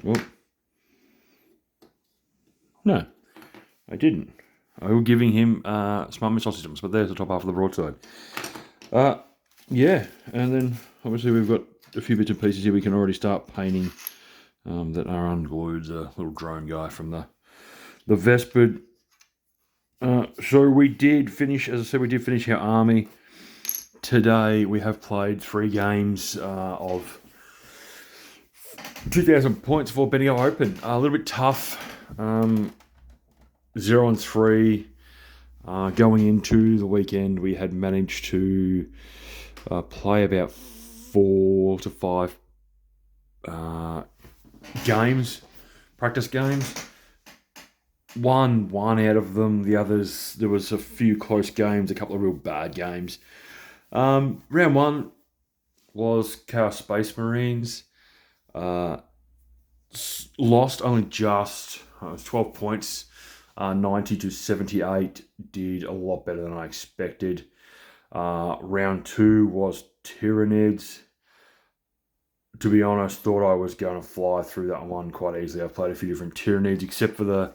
Well, no, I didn't. I was giving him smart missile systems, but there's the top half of the broadside. Yeah, and then obviously we've got a few bits and pieces here we can already start painting that are unglued. The little drone guy from the Vespid. So we did finish, as I said, we did finish our army. Today we have played 3 games of 2,000 points for Bendigo Open. A little bit tough. 0-3. Going into the weekend, we had managed to play about 4 to 5 games, practice games. Won one out of them. The others, there was a few close games, a couple of real bad games. Round 1 was Chaos Space Marines. Lost only just. It was 12 points. 90 to 78. Did a lot better than I expected. Round 2 was Tyranids. To be honest, thought I was going to fly through that one quite easily. I've played a few different Tyranids, except for the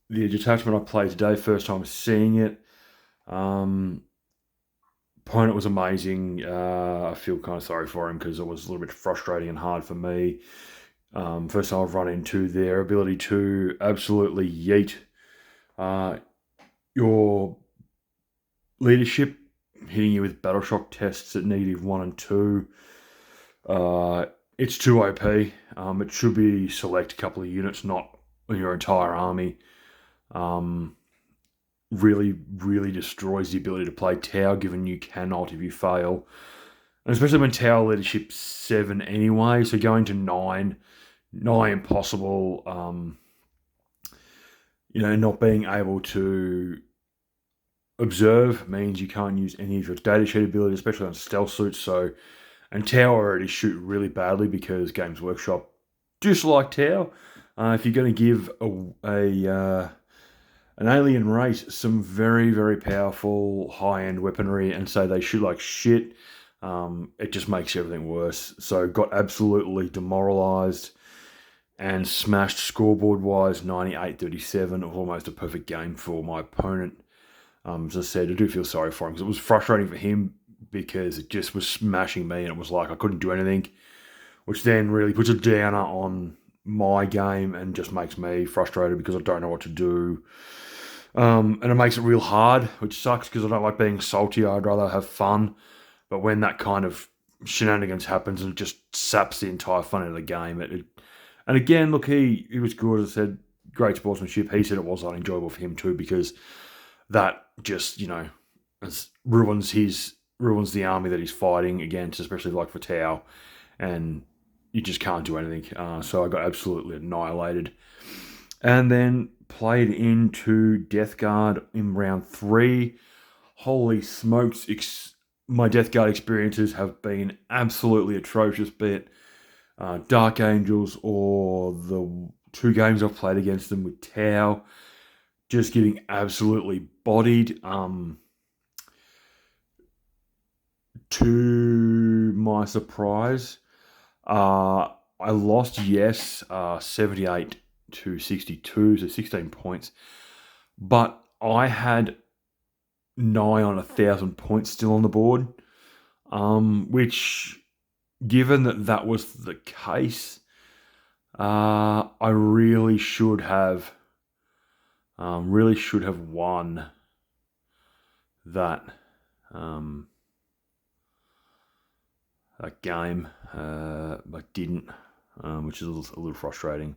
detachment I played today, first time seeing it. Opponent was amazing. I feel kind of sorry for him because it was a little bit frustrating and hard for me. First time I've run into their ability to absolutely yeet your leadership, hitting you with battle shock tests at -1 and 2. It's too OP. It should be select a couple of units, not your entire army. Really, really destroys the ability to play Tau, given you cannot if you fail. And especially when Tau leadership's 7 anyway, so going to 9, nigh impossible. Not being able to observe means you can't use any of your data sheet ability, especially on stealth suits. And Tau already shoot really badly because Games Workshop dislike Tau. If you're going to give an alien race some very, very powerful high-end weaponry and say they shoot like shit, it just makes everything worse. So got absolutely demoralised and smashed scoreboard-wise, 98-37. It was almost a perfect game for my opponent. As I said, I do feel sorry for him because it was frustrating for him because it just was smashing me and it was like I couldn't do anything, which then really puts a downer on my game and just makes me frustrated because I don't know what to do. And it makes it real hard, which sucks because I don't like being salty. I'd rather have fun. But when that kind of shenanigans happens and it just saps the entire fun out of the game. And again, look, he was good. As I said, great sportsmanship. He said it was unenjoyable for him too because that just, ruins the army that he's fighting against, especially like for Tau. And you just can't do anything. So I got absolutely annihilated. And then played into Death Guard in round 3. Holy smokes, my Death Guard experiences have been absolutely atrocious, be it Dark Angels or the 2 games I've played against them with Tau. Just getting absolutely bodied. To my surprise, I lost, 78 to 62, so 16 points. But I had nigh on 1,000 points still on the board, which, given that was the case, I really should have won that game, but didn't, which is a little frustrating.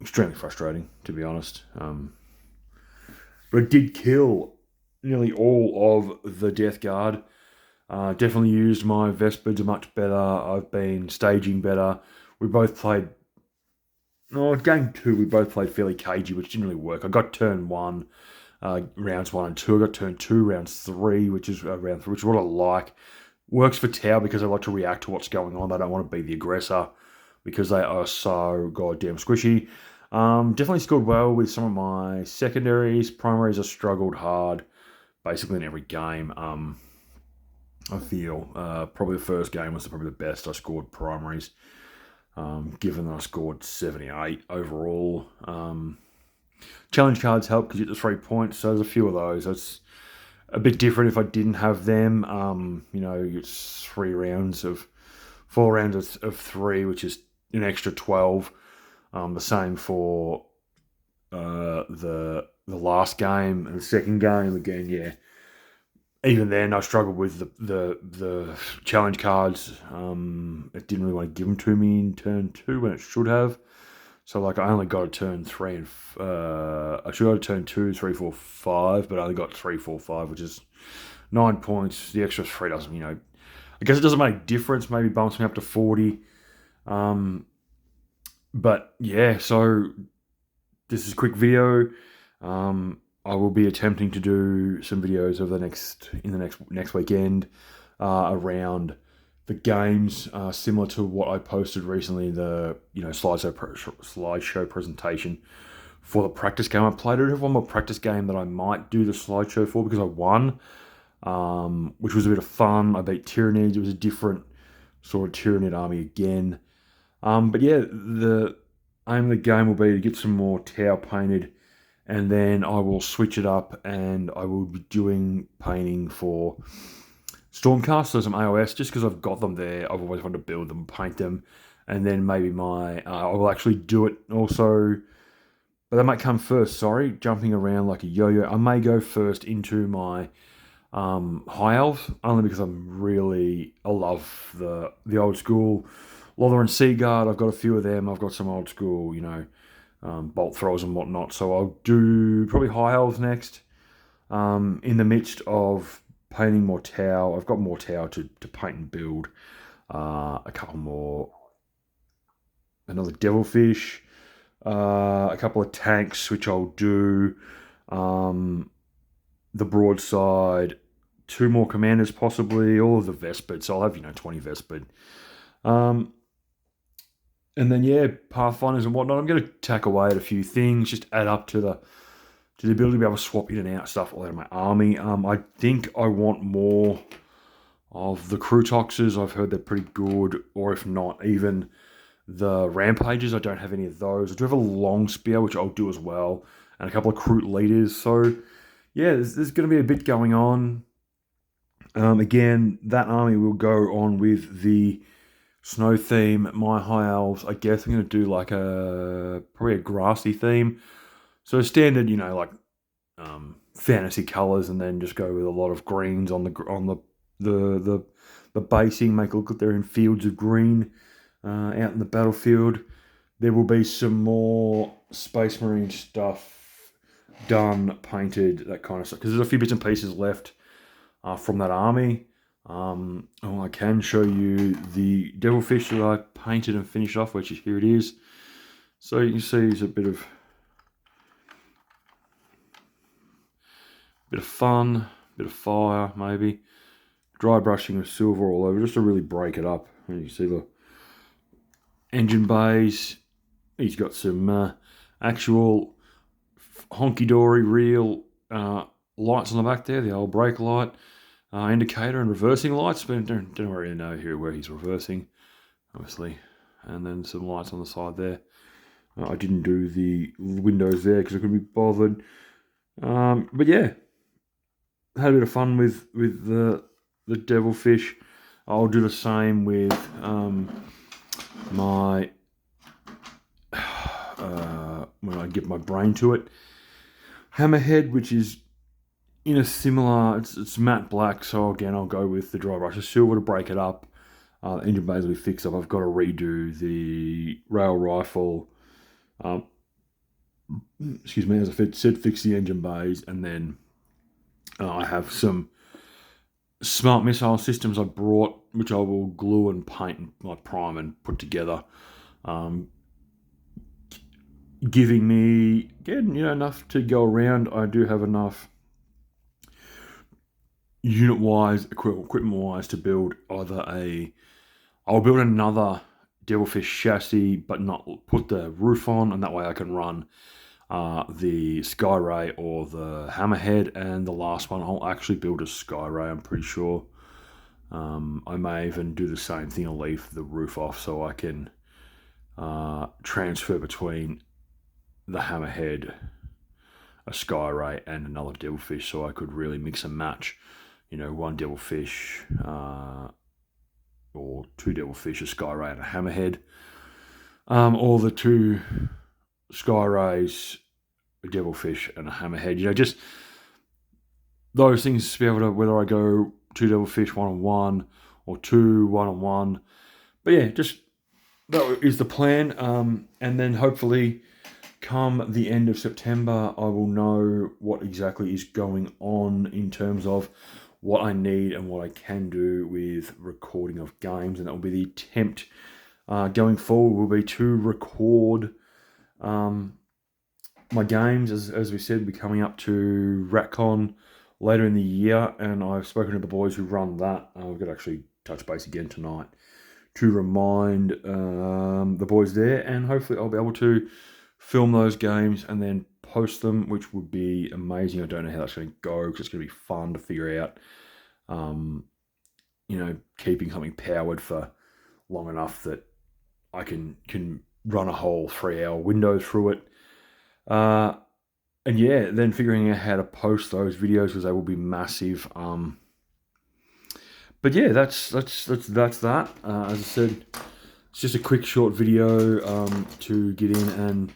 Extremely frustrating, to be honest. But it did kill nearly all of the Death Guard. Definitely used my Vespids much better. I've been staging better. We both played... game 2, we both played fairly cagey, which didn't really work. I got turn 1, rounds 1 and 2. I got turn 2, rounds 3, which is round 3, which is what I like. Works for Tau because I like to react to what's going on. They don't want to be the aggressor because they are so goddamn squishy. Definitely scored well with some of my secondaries. Primaries, I struggled hard basically in every game. I feel probably the first game was probably the best I scored primaries, given that I scored 78 overall. Challenge cards help because you get the 3 points, so there's a few of those. It's a bit different if I didn't have them. It's 4 rounds of 3, which is an extra 12. The same for the last game and the second game. Again, yeah. Even then, I struggled with the challenge cards. It didn't really want to give them to me in turn 2 when it should have. So, like, I only got a turn 3 and I should have got a turn 2, 3, 4, 5, but I only got 3, 4, 5, which is 9 points. The extra 3 doesn't, I guess it doesn't make a difference. Maybe bumps me up to 40. But yeah, so this is a quick video. I will be attempting to do some videos over next weekend around the games, similar to what I posted recently, the slideshow presentation for the practice game I played. I have one more practice game that I might do the slideshow for because I won, which was a bit of fun. I beat Tyranids. It was a different sort of Tyranid army again. But yeah, the aim of the game will be to get some more Tau painted, and then I will switch it up and I will be doing painting for Stormcast, so some AOS, just because I've got them there. I've always wanted to build them, paint them, and then maybe I will actually do it also. But that might come first, sorry, jumping around like a yo-yo. I may go first into my High Elves, only because I love the old school Lother and Seaguard. I've got a few of them. I've got some old school, bolt throwers and whatnot. So I'll do probably High Elves next. In the midst of painting more Tau, I've got more Tau to paint and build. A couple more. Another Devilfish. A couple of tanks, which I'll do. The broadside. 2 more commanders possibly. All of the Vespid. So I'll have, 20 Vespid. And then, yeah, Pathfinders and whatnot. I'm going to tack away at a few things, just add up to the ability to be able to swap in and out stuff all out of my army. I think I want more of the Crutoxes. I've heard they're pretty good, or if not, even the Rampages. I don't have any of those. I do have a Long Spear, which I'll do as well, and a couple of Crute Leaders. So, yeah, there's going to be a bit going on. Again, that army will go on with the snow theme. My High Elves, I guess I'm going to do like probably a grassy theme. So standard, fantasy colors, and then just go with a lot of greens on the basing. Make it look like they're in fields of green out in the battlefield. There will be some more Space Marine stuff done, painted, that kind of stuff, because there's a few bits and pieces left from that army. I can show you the Devilfish that I painted and finished off, which is here it is. So you can see it's a bit of fun, bit of fire maybe. Dry brushing of silver all over, just to really break it up. And you see the engine bays. He's got some actual honky-dory real lights on the back there, the old brake light. Indicator and reversing lights, but don't really know where he's reversing, obviously. And then some lights on the side there. I didn't do the windows there because I couldn't be bothered. But yeah, had a bit of fun with the Devilfish. I'll do the same with my when I get my brain to it. Hammerhead, which is in a similar, it's matte black, so again I'll go with the dry brush of silver to break it up. Engine bays will be fixed up. I've got to redo the rail rifle. Excuse me, as I said, fix the engine bays, and then I have some smart missile systems I brought, which I will glue and paint and like prime and put together. Giving me, again, enough to go around. I do have enough unit-wise, equipment-wise, to build I'll build another Devilfish chassis, but not put the roof on, and that way I can run the Skyray or the Hammerhead, and the last one I'll actually build a Skyray, I'm pretty sure. I may even do the same thing and leave the roof off so I can transfer between the hammerhead, a sky ray, and another devilfish, so I could really mix and match. One devilfish or two devilfish, a sky ray, and a hammerhead, or the two sky rays, a devilfish, and a hammerhead. Just those things to be able to, whether I go two devilfish 1-on-1 or two 1-on-1. But yeah, just that is the plan. And then hopefully come the end of September, I will know what exactly is going on in terms of what I need and what I can do with recording of games. And that will be the attempt going forward, will be to record my games. As we said, we'll be coming up to Ratcon later in the year, and I've spoken to the boys who run that. We've got to actually touch base again tonight to remind the boys there, and hopefully I'll be able to film those games and then post them, which would be amazing. I don't know how that's going to go, because it's going to be fun to figure out, keeping something powered for long enough that I can run a whole 3-hour window through it. And yeah, then figuring out how to post those videos, because they will be massive. But yeah, that's that. As I said, it's just a quick short video to get in and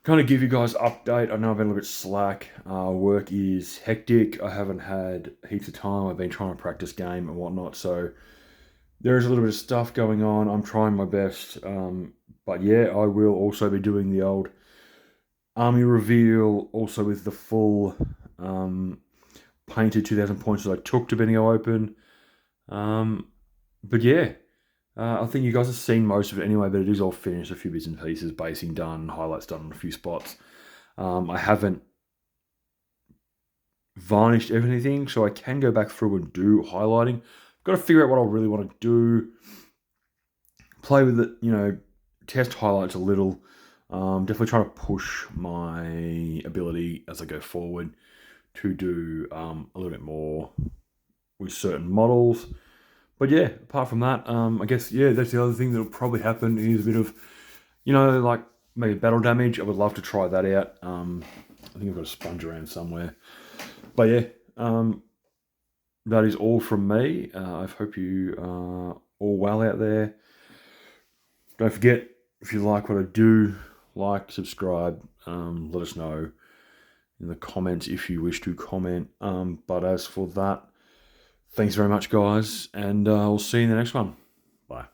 kind of give you guys an update. I know I've been a little bit slack. Work is hectic. I haven't had heaps of time. I've been trying to practice game and whatnot, so there is a little bit of stuff going on. I'm trying my best. But yeah, I will also be doing the old army reveal, also with the full painted 2,000 points that I took to Bendigo Open. But yeah, I think you guys have seen most of it anyway, but it is all finished. A few bits and pieces, basing done, highlights done on a few spots. I haven't varnished everything, so I can go back through and do highlighting. I've got to figure out what I really want to do. Play with it, test highlights a little. Definitely trying to push my ability as I go forward to do a little bit more with certain models. But yeah, apart from that, I guess, yeah, that's the other thing that'll probably happen is a bit of, like maybe battle damage. I would love to try that out. I think I've got a sponge around somewhere. But yeah, that is all from me. I hope you are all well out there. Don't forget, if you like what I do, like, subscribe, let us know in the comments if you wish to comment. But as for that, thanks very much, guys, and I'll see you in the next one. Bye.